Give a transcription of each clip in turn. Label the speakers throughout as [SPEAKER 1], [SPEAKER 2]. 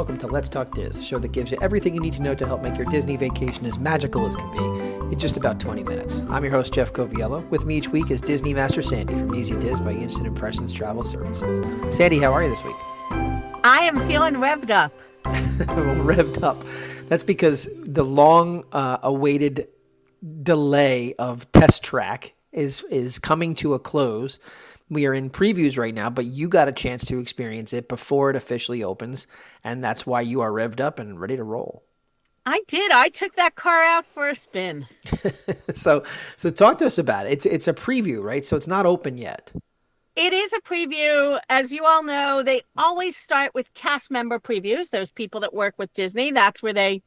[SPEAKER 1] welcome to Let's Talk Diz, a show that gives you everything you need to know to help make your Disney vacation as magical as can be in just about 20 minutes. I'm your host, Jeff Coviello. With me each week is Disney Master Sandy from Easy Diz by Instant Impressions Travel Services. Sandy, how are you this week?
[SPEAKER 2] I am feeling revved up.
[SPEAKER 1] Revved up. That's because the long awaited delay of Test Track is coming to a close. We are in previews right now, but you got a chance to experience it before it officially opens, and that's why you are revved up and ready to roll.
[SPEAKER 2] I did. I took that car out for a spin.
[SPEAKER 1] So talk to us about it. It's a preview, right? So it's not open yet.
[SPEAKER 2] It is a preview. As you all know, they always start with cast member previews. Those people that work with Disney, that's where they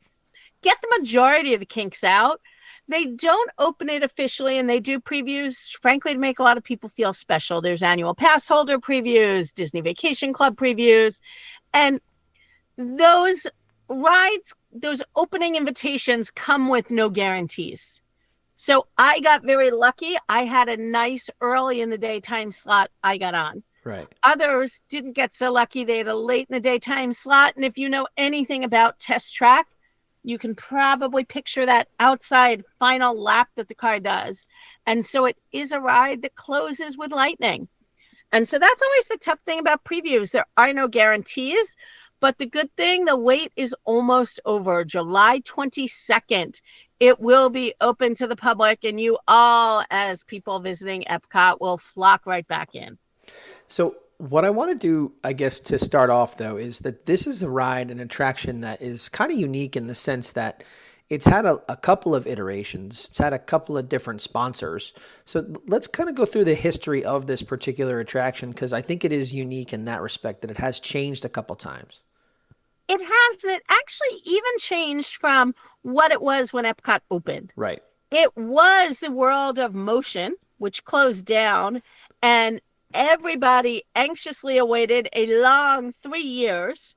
[SPEAKER 2] get the majority of the kinks out. They don't open it officially, and they do previews, frankly, to make a lot of people feel special. There's annual pass holder previews, Disney Vacation Club previews, and those rides, those opening invitations come with no guarantees. So I got very lucky. I had a nice early in the daytime slot I got on.
[SPEAKER 1] Right.
[SPEAKER 2] Others didn't get so lucky. They had a late in the daytime slot. And if you know anything about Test Track, you can probably picture that outside final lap that the car does. And so it is a ride that closes with lightning. And so that's always the tough thing about previews. There are no guarantees, but the good thing, the wait is almost over. July 22nd, it will be open to the public, and you all, as people visiting Epcot, will flock right back in.
[SPEAKER 1] So what I want to do, I guess, to start off, though, is that this is a ride, an attraction that is kind of unique in the sense that it's had a couple of iterations. It's had a couple of different sponsors. So let's kind of go through the history of this particular attraction, because I think it is unique in that respect, that it has changed a couple times.
[SPEAKER 2] It has, and it actually even changed from what it was when Epcot opened.
[SPEAKER 1] Right.
[SPEAKER 2] It was the World of Motion, which closed down, and everybody anxiously awaited a long 3 years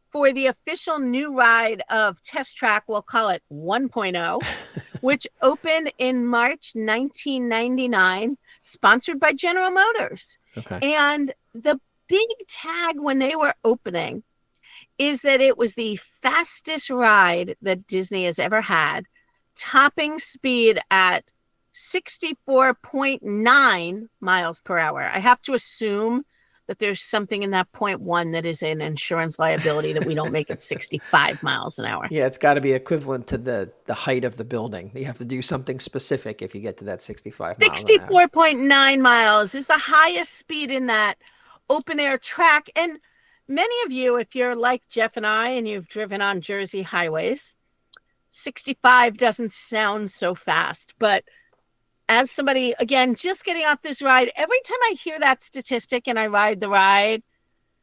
[SPEAKER 2] for the official new ride of Test Track, we'll call it 1.0, which opened in March 1999, sponsored by General Motors.
[SPEAKER 1] Okay.
[SPEAKER 2] And the big tag when they were opening is that it was the fastest ride that Disney has ever had, topping speed at 64.9 miles per hour. I have to assume that there's something in that 0.1 that is an insurance liability that we don't make it 65 miles an hour.
[SPEAKER 1] Yeah, it's got to be equivalent to the height of the building. You have to do something specific if you get to that 65 miles an hour.
[SPEAKER 2] 64.9 miles is the highest speed in that open air track. And many of you, if you're like Jeff and I and you've driven on Jersey highways, 65 doesn't sound so fast. But as somebody, again, just getting off this ride, every time I hear that statistic and I ride the ride,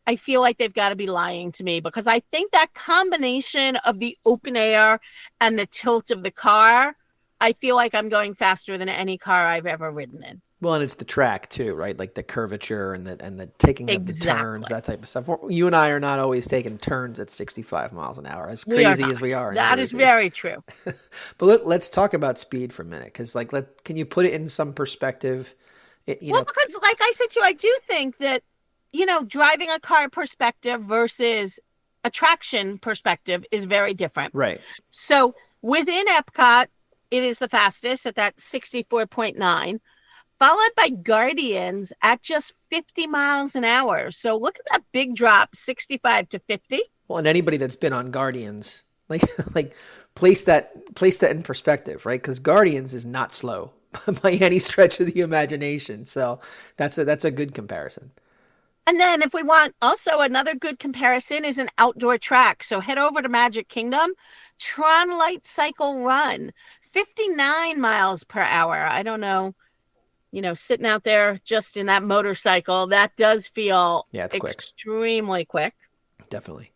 [SPEAKER 2] I feel like they've got to be lying to me, because I think that combination of the open air and the tilt of the car, I feel like I'm going faster than any car I've ever ridden in.
[SPEAKER 1] Well, and it's the track too, right? Like the curvature and the taking of the turns, that type of stuff. You and I are not always taking turns at 65 miles an hour, as crazy as we are.
[SPEAKER 2] That is very true.
[SPEAKER 1] But let's talk about speed for a minute, because can you put it in some perspective?
[SPEAKER 2] Because like I said to you, I do think that, driving a car perspective versus attraction perspective is very different.
[SPEAKER 1] Right.
[SPEAKER 2] So within Epcot, it is the fastest at that 64.9. Followed by Guardians at just 50 miles an hour. So look at that big drop, 65 to 50.
[SPEAKER 1] Well, and anybody that's been on Guardians, like place that in perspective, right? Because Guardians is not slow by any stretch of the imagination. So that's a good comparison.
[SPEAKER 2] And then if we want also another good comparison is an outdoor track. So head over to Magic Kingdom, Tron Light Cycle Run, 59 miles per hour. I don't know. Sitting out there just in that motorcycle, that does feel extremely quick.
[SPEAKER 1] Definitely.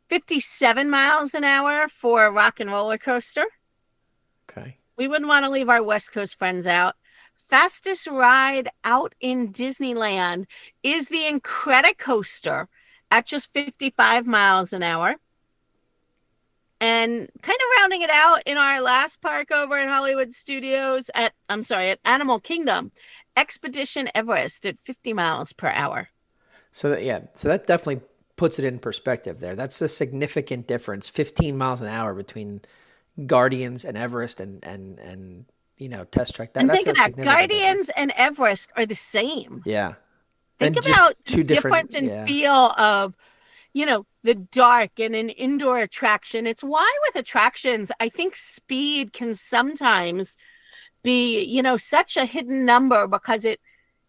[SPEAKER 2] 57 miles an hour for Rock and Roller Coaster.
[SPEAKER 1] Okay.
[SPEAKER 2] We wouldn't want to leave our West Coast friends out. Fastest ride out in Disneyland is the Incredicoaster at just 55 miles an hour. And kind of rounding it out in our last park over at Hollywood Studios at Animal Kingdom, Expedition Everest at 50 miles per hour.
[SPEAKER 1] So that definitely puts it in perspective there. That's a significant difference, 15 miles an hour between Guardians and Everest and Test Track.
[SPEAKER 2] And
[SPEAKER 1] That's
[SPEAKER 2] think
[SPEAKER 1] a
[SPEAKER 2] of that,
[SPEAKER 1] significant
[SPEAKER 2] Guardians
[SPEAKER 1] difference.
[SPEAKER 2] and Everest are the same.
[SPEAKER 1] Yeah.
[SPEAKER 2] Think
[SPEAKER 1] And just
[SPEAKER 2] about the
[SPEAKER 1] two different,
[SPEAKER 2] difference in
[SPEAKER 1] yeah.
[SPEAKER 2] feel of, the dark and an indoor attraction. It's why with attractions, I think speed can sometimes be, such a hidden number because it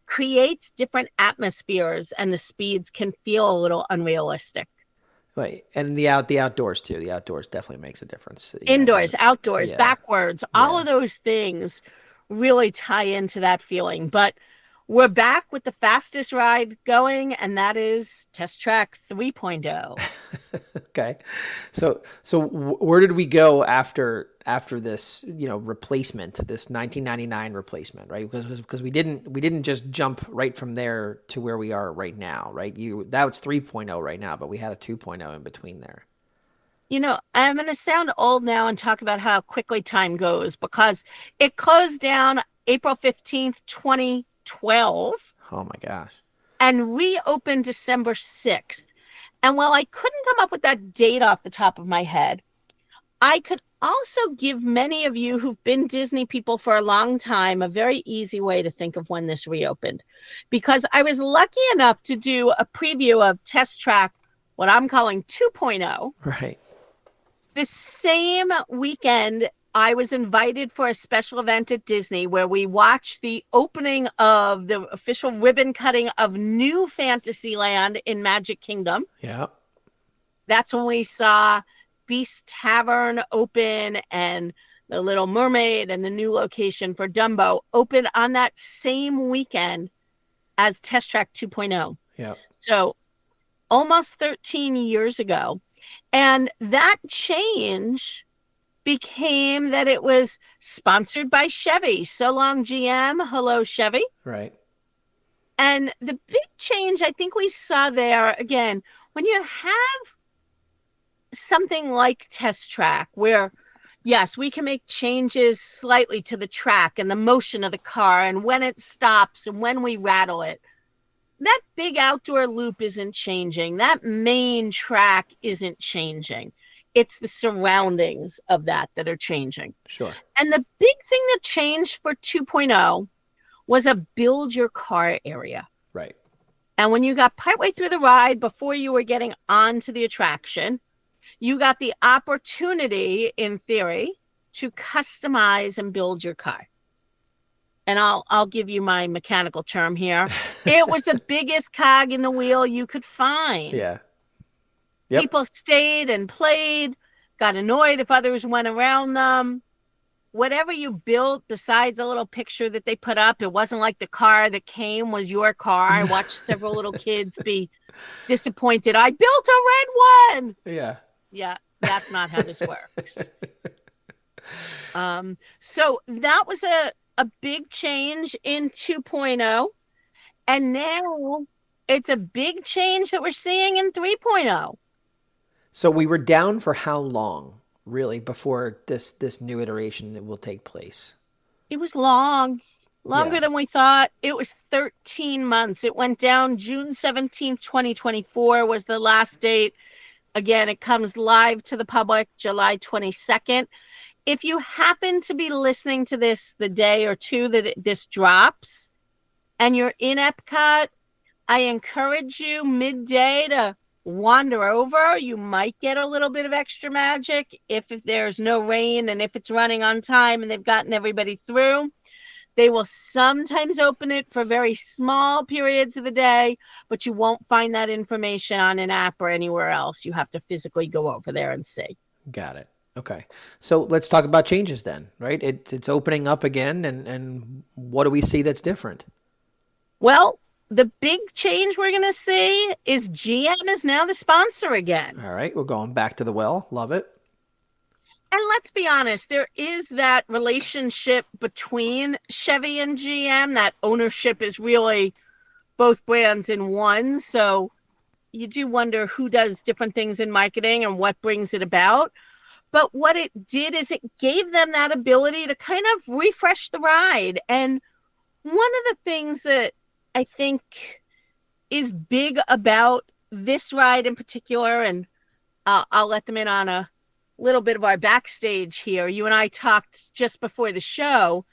[SPEAKER 2] creates different atmospheres and the speeds can feel a little unrealistic.
[SPEAKER 1] Right. And the outdoors too. The outdoors definitely makes a difference.
[SPEAKER 2] Indoors, outdoors,
[SPEAKER 1] Yeah.
[SPEAKER 2] backwards, all
[SPEAKER 1] Yeah.
[SPEAKER 2] of those things really tie into that feeling. But we're back with the fastest ride going, and that is Test Track 3.0.
[SPEAKER 1] Okay. So where did we go after this, replacement, this 1999 replacement, right? Because we didn't just jump right from there to where we are right now, right? That's 3.0 right now, but we had a 2.0 in between there.
[SPEAKER 2] I'm going to sound old now and talk about how quickly time goes because it closed down April 15th, 2012
[SPEAKER 1] Oh my gosh.
[SPEAKER 2] and reopened December 6th. And while I couldn't come up with that date off the top of my head, I could also give many of you who've been Disney people for a long time a very easy way to think of when this reopened. Because I was lucky enough to do a preview of Test Track, what I'm calling 2.0.
[SPEAKER 1] Right.
[SPEAKER 2] The same weekend, I was invited for a special event at Disney where we watched the opening of the official ribbon cutting of New Fantasyland in Magic Kingdom.
[SPEAKER 1] Yeah.
[SPEAKER 2] That's when we saw Beast Tavern open and the Little Mermaid and the new location for Dumbo open on that same weekend as Test Track 2.0.
[SPEAKER 1] Yeah.
[SPEAKER 2] So almost 13 years ago. And that change became that it was sponsored by Chevy. So long, GM. Hello, Chevy.
[SPEAKER 1] Right.
[SPEAKER 2] And the big change I think we saw there, again, when you have something like Test Track, where, yes, we can make changes slightly to the track and the motion of the car and when it stops and when we rattle it. That big outdoor loop isn't changing. That main track isn't changing. It's the surroundings of that are changing.
[SPEAKER 1] Sure.
[SPEAKER 2] And the big thing that changed for 2.0 was a build your car area.
[SPEAKER 1] Right.
[SPEAKER 2] And when you got partway through the ride, before you were getting onto the attraction, you got the opportunity, in theory, to customize and build your car. And I'll give you my mechanical term here. It was the biggest cog in the wheel you could find.
[SPEAKER 1] Yeah. Yep.
[SPEAKER 2] People stayed and played, got annoyed if others went around them. Whatever you built, besides a little picture that they put up, it wasn't like the car that came was your car. I watched several little kids be disappointed. I built a red one.
[SPEAKER 1] Yeah.
[SPEAKER 2] Yeah, that's not how this works. So that was a big change in 2.0. And now it's a big change that we're seeing in 3.0.
[SPEAKER 1] So we were down for how long, really, before this new iteration will take place?
[SPEAKER 2] It was longer than we thought. It was 13 months. It went down June 17th, 2024 was the last date. Again, it comes live to the public July 22nd. If you happen to be listening to this the day or two that this drops and you're in Epcot, I encourage you midday to wander over. You might get a little bit of extra magic if there's no rain and if it's running on time and they've gotten everybody through. They will sometimes open it for very small periods of the day, but you won't find that information on an app or anywhere else. You have to physically go over there and see.
[SPEAKER 1] Got it. Okay. So let's talk about changes then, right? It's opening up again, and what do we see that's different?
[SPEAKER 2] Well, the big change we're going to see is GM is now the sponsor again.
[SPEAKER 1] All right. We're going back to the well. Love it.
[SPEAKER 2] And let's be honest, there is that relationship between Chevy and GM. That ownership is really both brands in one. So you do wonder who does different things in marketing and what brings it about. But what it did is it gave them that ability to kind of refresh the ride. And one of the things that I think is big about this ride in particular, and I'll let them in on a little bit of our backstage here. You and I talked just before the show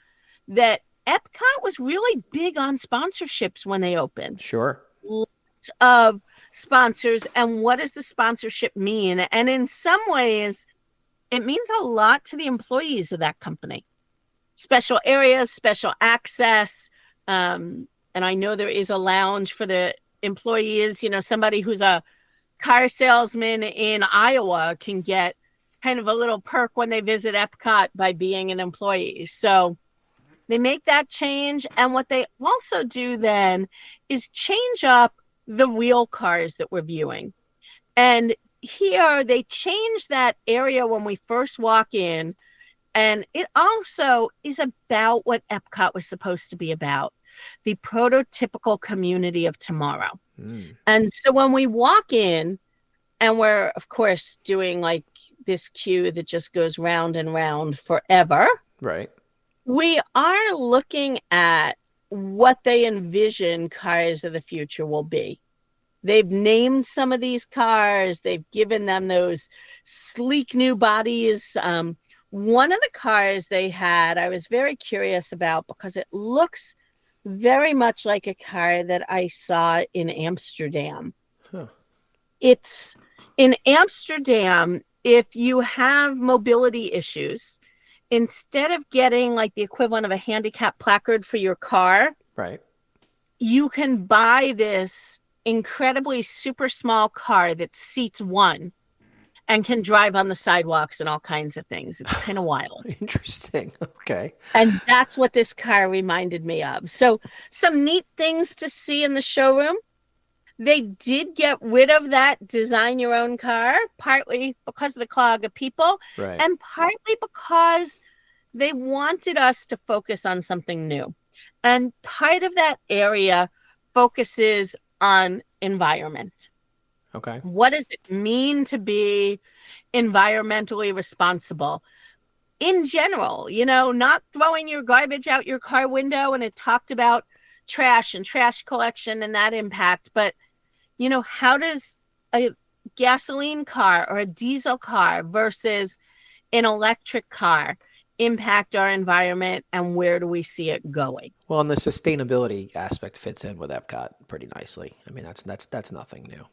[SPEAKER 2] that Epcot was really big on sponsorships when they opened.
[SPEAKER 1] Sure.
[SPEAKER 2] Lots of sponsors. And what does the sponsorship mean? And in some ways, it means a lot to the employees of that company. Special areas, special access. And I know there is a lounge for the employees. You know, somebody who's a car salesman in Iowa can get kind of a little perk when they visit Epcot by being an employee. So they make that change. And what they also do then is change up the real cars that we're viewing. And here they change that area when we first walk in. And it also is about what Epcot was supposed to be about, the prototypical community of tomorrow. And so when we walk in, and we're, of course, doing like this queue that just goes round and round forever.
[SPEAKER 1] Right.
[SPEAKER 2] We are looking at what they envision cars of the future will be. They've named some of these cars. They've given them those sleek new bodies. One of the cars they had, I was very curious about because it looks very much like a car that I saw in Amsterdam.
[SPEAKER 1] Huh.
[SPEAKER 2] It's in Amsterdam, if you have mobility issues, instead of getting like the equivalent of a handicap placard for your car,
[SPEAKER 1] Right.
[SPEAKER 2] you can buy this incredibly super small car that seats one and can drive on the sidewalks and all kinds of things. It's kind of wild.
[SPEAKER 1] Interesting. Okay.
[SPEAKER 2] And that's what this car reminded me of. So some neat things to see in the showroom. They did get rid of that design your own car, partly because of the clog of people,
[SPEAKER 1] Right.
[SPEAKER 2] and partly because they wanted us to focus on something new. And part of that area focuses on environment.
[SPEAKER 1] Okay.
[SPEAKER 2] What does it mean to be environmentally responsible? In general, you know, not throwing your garbage out your car window, and it talked about trash and trash collection and that impact, but you know, how does a gasoline car or a diesel car versus an electric car impact our environment, and where do we see it going?
[SPEAKER 1] Well, and the sustainability aspect fits in with Epcot pretty nicely. I mean, that's nothing new.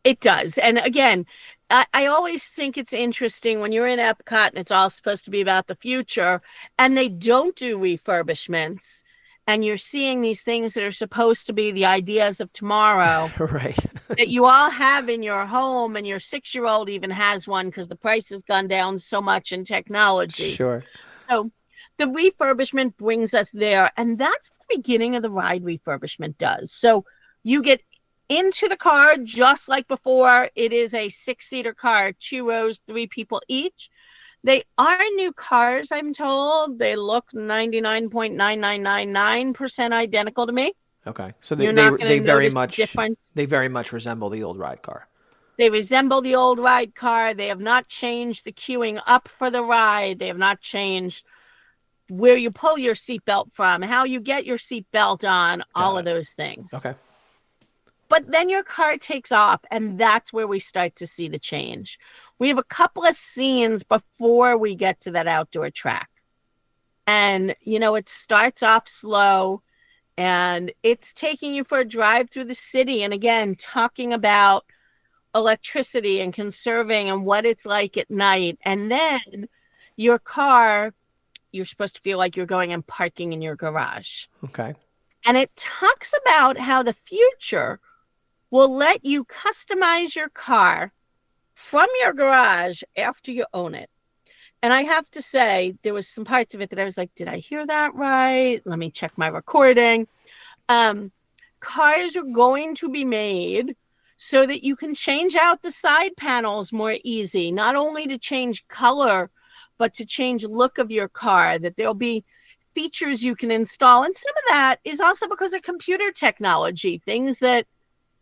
[SPEAKER 2] It does. And again, I always think it's interesting when you're in Epcot and it's all supposed to be about the future and they don't do refurbishments. And you're seeing these things that are supposed to be the ideas of tomorrow
[SPEAKER 1] Right.
[SPEAKER 2] that you all have in your home, and your 6-year-old even has one because the price has gone down so much in technology.
[SPEAKER 1] Sure.
[SPEAKER 2] So the refurbishment brings us there, and that's what the beginning of the ride refurbishment does. So you get into the car just like before. It is a 6-seater car, 2 rows, 3 people each. They are new cars, I'm told. They look 99.9999% identical to me.
[SPEAKER 1] Okay. So
[SPEAKER 2] You're not going to notice the difference.
[SPEAKER 1] They very much resemble the old ride car.
[SPEAKER 2] They resemble the old ride car. They have not changed the queuing up for the ride. They have not changed where you pull your seatbelt from, how you get your seatbelt on, all of those things.
[SPEAKER 1] Okay.
[SPEAKER 2] But then your car takes off, and that's where we start to see the change. We have a couple of scenes before we get to that outdoor track. And, you know, it starts off slow, and it's taking you for a drive through the city. And again, talking about electricity and conserving and what it's like at night. And then your car, you're supposed to feel like you're going and parking in your garage.
[SPEAKER 1] Okay.
[SPEAKER 2] And it talks about how the future will let you customize your car from your garage after you own it. And I have to say, there was some parts of it that I was like, did I hear that right? Let me check my recording. Cars are going to be made so that you can change out the side panels more easy, not only to change color, but to change look of your car, that there'll be features you can install. And some of that is also because of computer technology, things that,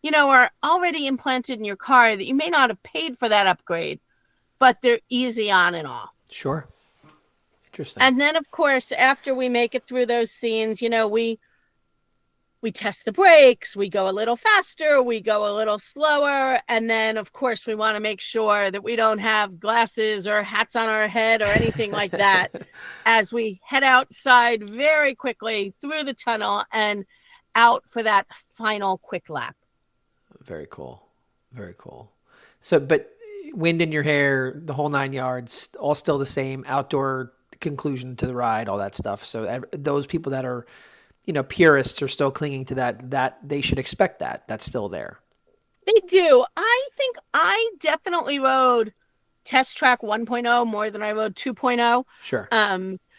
[SPEAKER 2] you know, are already implanted in your car that you may not have paid for that upgrade, but they're easy on and off.
[SPEAKER 1] Sure. Interesting.
[SPEAKER 2] And then, of course, after we make it through those scenes, you know, we we test the brakes, we go a little faster, we go a little slower, and then of course we want to make sure that we don't have glasses or hats on our head or anything like that as we head outside very quickly through the tunnel and out for that final quick lap.
[SPEAKER 1] Very cool. Very cool. So, but wind in your hair, the whole 9 yards, all still the same, outdoor conclusion to the ride, all that stuff. So those people that are, purists are still clinging to that they should expect that's still there.
[SPEAKER 2] They do. I think I definitely rode Test Track 1.0 more than I rode 2.0.
[SPEAKER 1] Sure.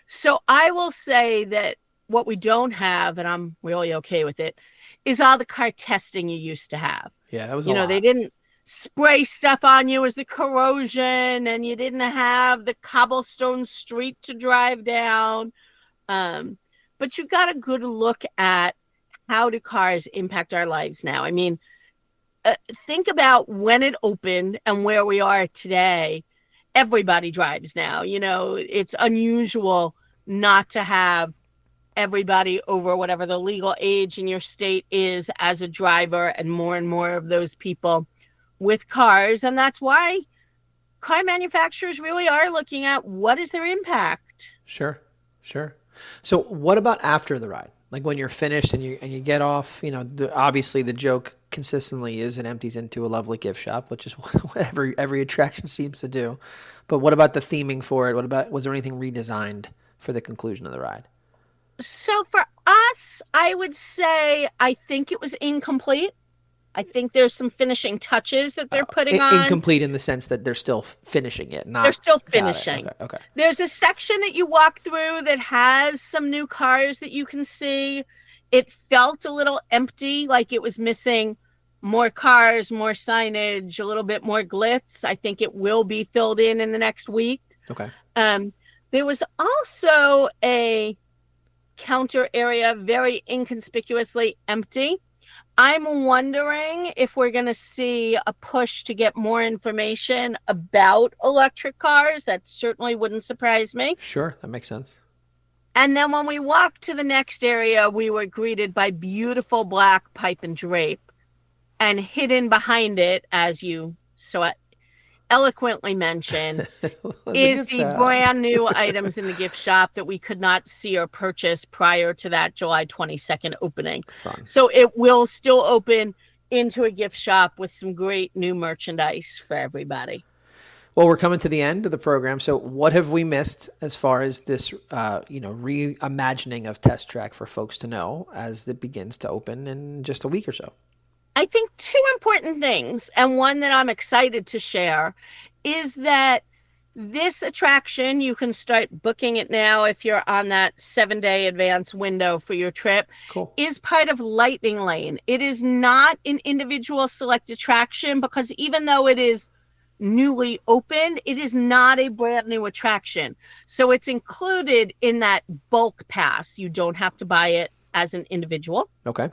[SPEAKER 2] So I will say that what we don't have, and I'm really okay with it, is all the car testing you used to have.
[SPEAKER 1] Yeah, that was a lot.
[SPEAKER 2] They didn't spray stuff on you as the corrosion, and you didn't have the cobblestone street to drive down. But you got a good look at how do cars impact our lives now. I mean, think about when it opened and where we are today. Everybody drives now. It's unusual not to have everybody over whatever the legal age in your state is as a driver, and more of those people with cars. And that's why car manufacturers really are looking at what is their impact.
[SPEAKER 1] Sure. So what about after the ride? Like when you're finished and you get off, obviously the joke consistently is it empties into a lovely gift shop, which is what every attraction seems to do. But what about the theming for it? Was there anything redesigned for the conclusion of the ride?
[SPEAKER 2] So for us, I would say I think it was incomplete. I think there's some finishing touches that they're putting on.
[SPEAKER 1] Incomplete in the sense that they're still finishing it.
[SPEAKER 2] They're still finishing.
[SPEAKER 1] Okay.
[SPEAKER 2] There's a section that you walk through that has some new cars that you can see. It felt a little empty, like it was missing more cars, more signage, a little bit more glitz. I think it will be filled in the next week.
[SPEAKER 1] Okay.
[SPEAKER 2] There was also a counter area very inconspicuously empty. I'm wondering if we're going to see a push to get more information about electric cars. That certainly wouldn't surprise me.
[SPEAKER 1] Sure, that makes sense.
[SPEAKER 2] And then when we walked to the next area, we were greeted by beautiful black pipe and drape. And hidden behind it, as you so eloquently mentioned, is the brand new items in the gift shop that we could not see or purchase prior to that July 22nd opening.
[SPEAKER 1] Fun.
[SPEAKER 2] So it will still open into a gift shop with some great new merchandise for everybody.
[SPEAKER 1] Well, we're coming to the end of the program. So what have we missed as far as this, reimagining of Test Track for folks to know as it begins to open in just a week or so?
[SPEAKER 2] I think two important things, and one that I'm excited to share, is that this attraction, you can start booking it now if you're on that 7-day advance window for your trip,
[SPEAKER 1] Cool.
[SPEAKER 2] is part of Lightning Lane. It is not an individual select attraction because even though it is newly opened, it is not a brand new attraction. So it's included in that bulk pass. You don't have to buy it as an individual.
[SPEAKER 1] Okay.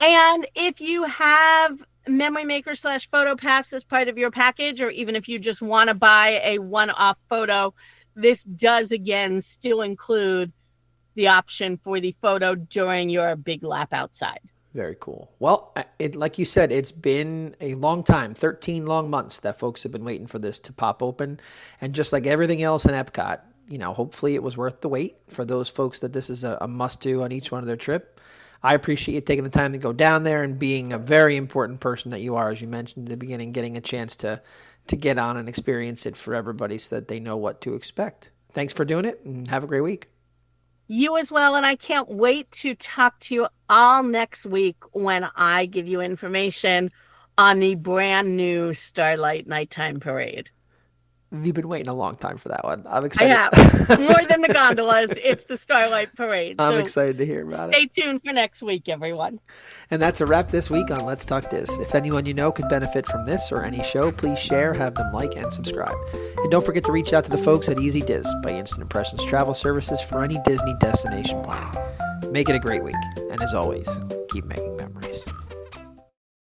[SPEAKER 2] And if you have Memory Maker / Photo Pass as part of your package, or even if you just want to buy a one-off photo, this does again still include the option for the photo during your big lap outside.
[SPEAKER 1] Very cool. Well, like you said, it's been a long time, 13 long months that folks have been waiting for this to pop open. And just like everything else in Epcot, hopefully it was worth the wait for those folks that this is a must-do on each one of their trip. I appreciate you taking the time to go down there and being a very important person that you are, as you mentioned at the beginning, getting a chance to get on and experience it for everybody so that they know what to expect. Thanks for doing it, and have a great week.
[SPEAKER 2] You as well, and I can't wait to talk to you all next week when I give you information on the brand new Starlight Nighttime Parade.
[SPEAKER 1] You've been waiting a long time for that one. I'm excited.
[SPEAKER 2] I have. More than the gondolas, it's the Starlight Parade.
[SPEAKER 1] I'm excited to hear about it.
[SPEAKER 2] Stay tuned for next week, everyone.
[SPEAKER 1] And that's a wrap this week on Let's Talk Dis. If anyone you know could benefit from this or any show, please share, have them like, and subscribe. And don't forget to reach out to the folks at Easy Diz by Instant Impressions Travel Services for any Disney destination planning. Make it a great week. And as always, keep making